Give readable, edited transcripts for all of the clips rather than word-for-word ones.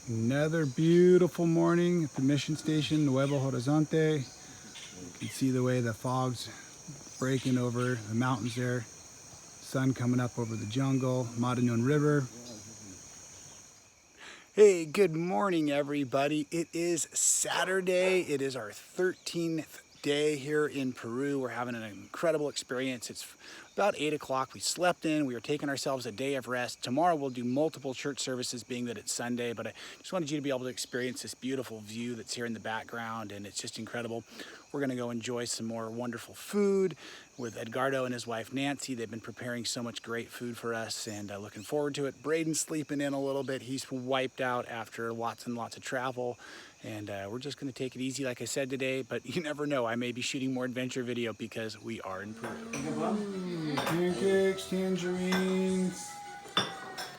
Another beautiful morning at the mission station, Nuevo Horizonte. You can see the way the fog's breaking over the mountains there. Sun coming up over the jungle, Marañón River. Hey, good morning everybody. It is Saturday. It is our 13th day here in Peru. We're having an incredible experience. It's about 8 o'clock. We slept in. We are taking ourselves a day of rest. Tomorrow we'll do multiple church services, being that it's Sunday, but I just wanted you to be able to experience this beautiful view that's here in the background, and it's just incredible. We're going to go enjoy some more wonderful food with Edgardo and his wife Nancy. They've been preparing so much great food for us, and looking forward to it. Brayden's sleeping in a little bit. He's wiped out after lots and lots of travel, and we're just going to take it easy, like I said today, but you never know. I may be shooting more adventure video because we are in Peru. Pancakes, tangerines.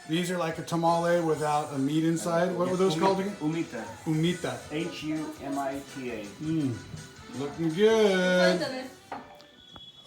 These are like a tamale without a meat inside. What were those called again? Humita. Humita. Humita. Looking good.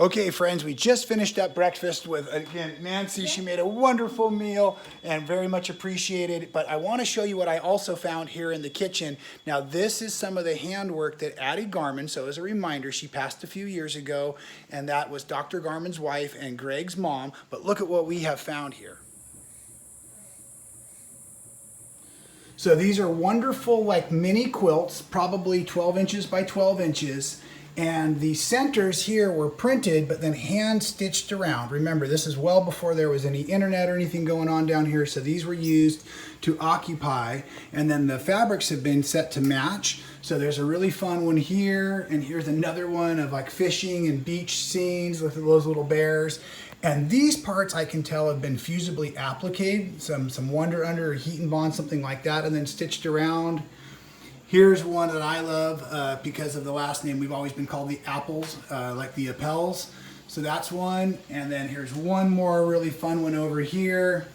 Okay, friends, we just finished up breakfast with, again, Nancy. She made a wonderful meal and very much appreciated. But I want to show you what I also found here in the kitchen. Now, this is some of the handwork that Addie Garman, so as a reminder, she passed a few years ago, and that was Dr. Garman's wife and Greg's mom. But look at what we have found here. So these are wonderful, like mini quilts, probably 12 inches by 12 inches. And the centers here were printed, but then hand stitched around. Remember, this is well before there was any internet or anything going on down here. So these were used to occupy. And then the fabrics have been set to match. So there's a really fun one here. And here's another one of like fishing and beach scenes with those little bears. And these parts I can tell have been fusibly appliqued, some Wonder Under or Heat and Bond, something like that, and then stitched around. Here's one that I love because of the last name. We've always been called the Apples, like the Appells. So that's one. And then here's one more really fun one over here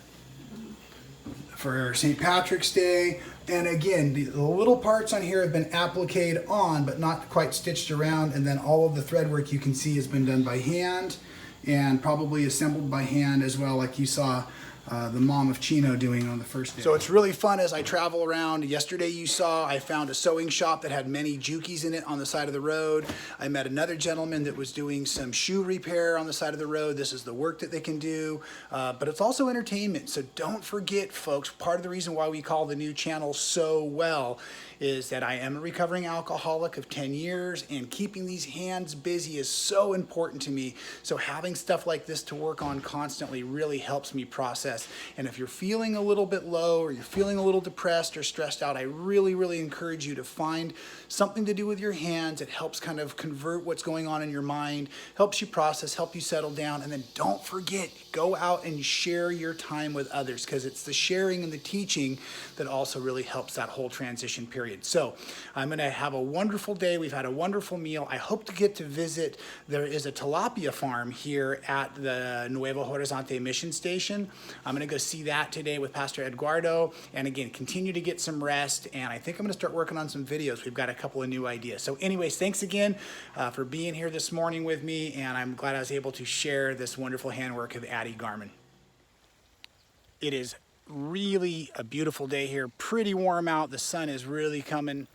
for St. Patrick's Day. And again, the little parts on here have been appliqued on, but not quite stitched around. And then all of the thread work you can see has been done by hand and probably assembled by hand as well, like you saw the mom of Chino doing on the first day. So it's really fun as I travel around. Yesterday you saw I found a sewing shop that had many jukis in it on the side of the road. I met another gentleman that was doing some shoe repair on the side of the road. This is the work that they can do, but it's also entertainment. So don't forget, folks, part of the reason why we call the new channel So Well is that I am a recovering alcoholic of 10 years, and keeping these hands busy is so important to me. So having stuff like this to work on constantly really helps me process. And if you're feeling a little bit low, or you're feeling a little depressed or stressed out, I really encourage you to find something to do with your hands. It helps kind of convert what's going on in your mind, helps you process, help you settle down. And then don't forget, go out and share your time with others, because it's the sharing and the teaching that also really helps that whole transition period. So I'm going to have a wonderful day. We've had a wonderful meal. I hope to get to visit. There is a tilapia farm here at the Nuevo Horizonte mission station. I'm going to go see that today with Pastor Eduardo, and again, continue to get some rest. And I think I'm going to start working on some videos. We've got a couple of new ideas. So anyways, thanks again for being here this morning with me, and I'm glad I was able to share this wonderful handwork of Addie Garman. It is really a beautiful day here, pretty warm out. The sun is really coming.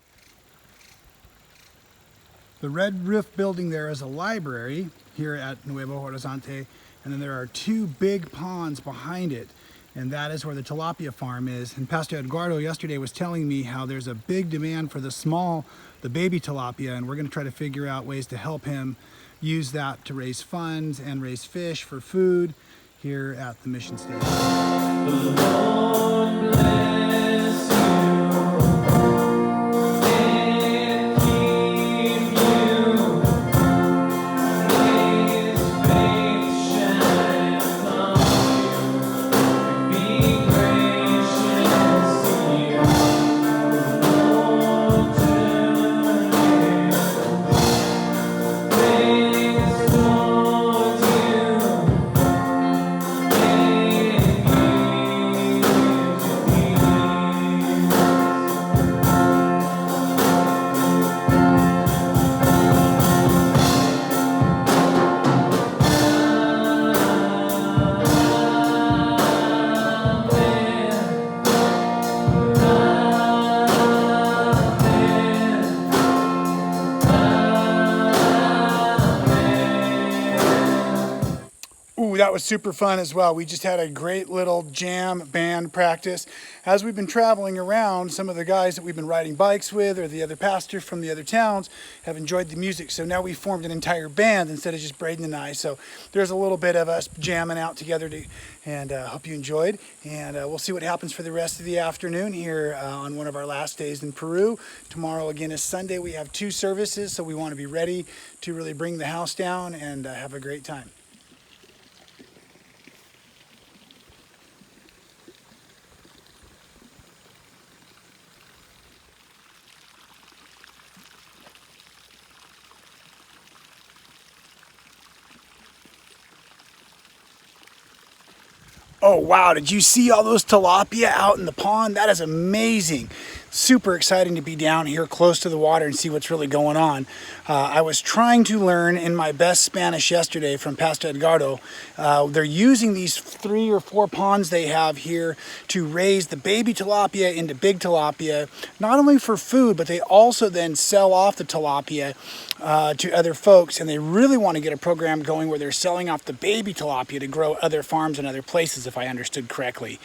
The red roof building there is a library here at Nuevo Horizonte, and then there are two big ponds behind it, and that is where the tilapia farm is. And Pastor Eduardo yesterday was telling me how there's a big demand for the baby tilapia, and we're going to try to figure out ways to help him use that to raise funds and raise fish for food here at the mission station. The Lord bless you. that was super fun as well. We just had a great little jam band practice. As we've been traveling around, some of the guys that we've been riding bikes with or the other pastors from the other towns have enjoyed the music. So now we formed an entire band instead of just Brayden and I. So there's a little bit of us jamming out together, and hope you enjoyed. And we'll see what happens for the rest of the afternoon here on one of our last days in Peru. Tomorrow again is Sunday. We have 2 services, so we want to be ready to really bring the house down and have a great time. Oh wow, did you see all those tilapia out in the pond? That is amazing. Super exciting to be down here close to the water and see what's really going on. I was trying to learn in my best Spanish yesterday from Pastor Edgardo. They're using these 3 or 4 ponds they have here to raise the baby tilapia into big tilapia, not only for food, but they also then sell off the tilapia to other folks, and they really want to get a program going where they're selling off the baby tilapia to grow other farms and other places, if I understood correctly.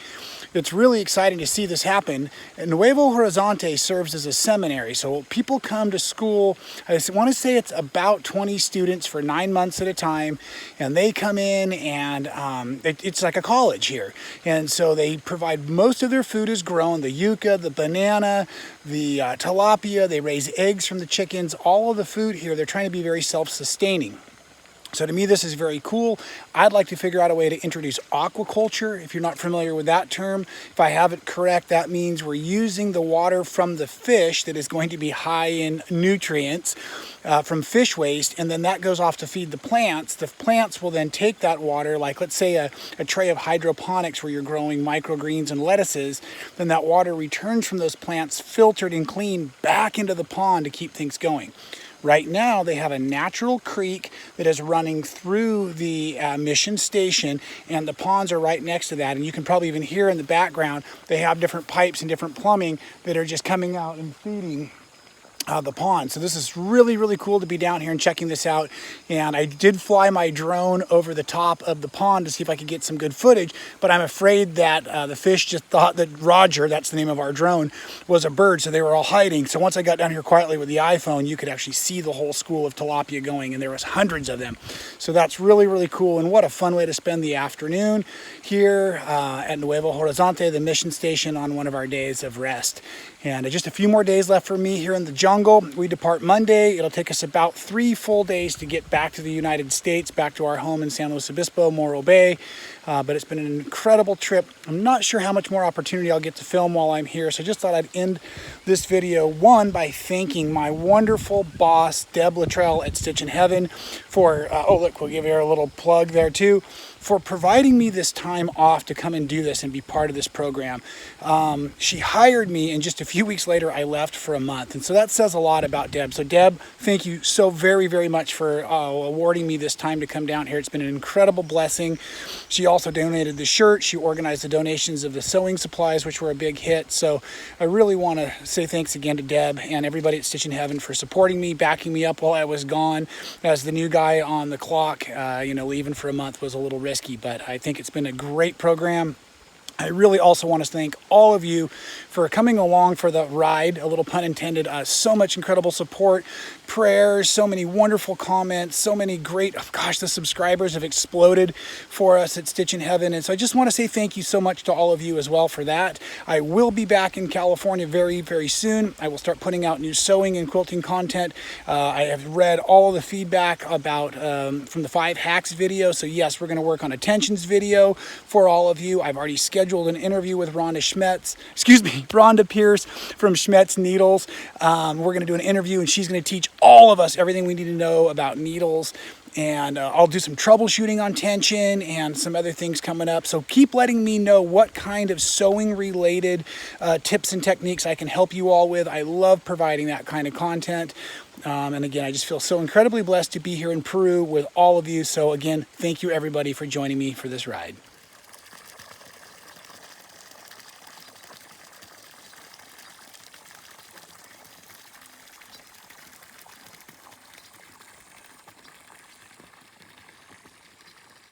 It's really exciting to see this happen. And Nuevo Horizonte serves as a seminary, so people come to school. I want to say it's about 20 students for 9 months at a time, and they come in and it's like a college here. And so they provide, most of their food is grown, the yucca, the banana, the tilapia, they raise eggs from the chickens, all of the food here, they're trying to be very self-sustaining. So to me, this is very cool. I'd like to figure out a way to introduce aquaculture. If you're not familiar with that term, if I have it correct, that means we're using the water from the fish that is going to be high in nutrients from fish waste, and then that goes off to feed the plants. The plants will then take that water, like let's say a tray of hydroponics where you're growing microgreens and lettuces, then that water returns from those plants filtered and cleaned back into the pond to keep things going. Right now, they have a natural creek that is running through the mission station, and the ponds are right next to that. And you can probably even hear in the background, they have different pipes and different plumbing that are just coming out and feeding the pond. So this is really, really cool to be down here and checking this out. And I did fly my drone over the top of the pond to see if I could get some good footage, but I'm afraid that the fish just thought that Roger, that's the name of our drone, was a bird, so they were all hiding. So once I got down here quietly with the iPhone, you could actually see the whole school of tilapia going, and there was hundreds of them. So that's really, really cool, and what a fun way to spend the afternoon here at Nuevo Horizonte, the mission station, on one of our days of rest. And just a few more days left for me here in the jungle. We depart Monday. It'll take us about 3 full days to get back to the United States, back to our home in San Luis Obispo, Morro Bay. But it's been an incredible trip. I'm not sure how much more opportunity I'll get to film while I'm here, so I just thought I'd end this video, one, by thanking my wonderful boss, Deb Luttrell at Stitch in Heaven, for, oh look, we'll give her a little plug there too, for providing me this time off to come and do this and be part of this program. She hired me, and just a few weeks later I left for a month, and so that says a lot about Deb. So Deb, thank you so very, very much for awarding me this time to come down here. It's been an incredible blessing. She also donated the shirt. She organized the donations of the sewing supplies, which were a big hit. So I really want to say thanks again to Deb and everybody at Stitch in Heaven for supporting me, backing me up while I was gone. As the new guy on the clock, leaving for a month was a little risky, but I think it's been a great program. I really also want to thank all of you for coming along for the ride, a little pun intended. So much incredible support, prayers, so many wonderful comments, so many great, oh gosh, the subscribers have exploded for us at Stitch in Heaven. And so I just want to say thank you so much to all of you as well for that. I will be back in California very, very soon. I will start putting out new sewing and quilting content. I have read all of the feedback about from the 5 hacks video. So yes, we're going to work on a tensions video for all of you. I've already scheduled an interview with Rhonda Pierce from Schmetz Needles. We're going to do an interview, and she's going to teach all of us everything we need to know about needles. And I'll do some troubleshooting on tension and some other things coming up. So keep letting me know what kind of sewing related tips and techniques I can help you all with. I love providing that kind of content. And again, I just feel so incredibly blessed to be here in Peru with all of you. So again, thank you everybody for joining me for this ride.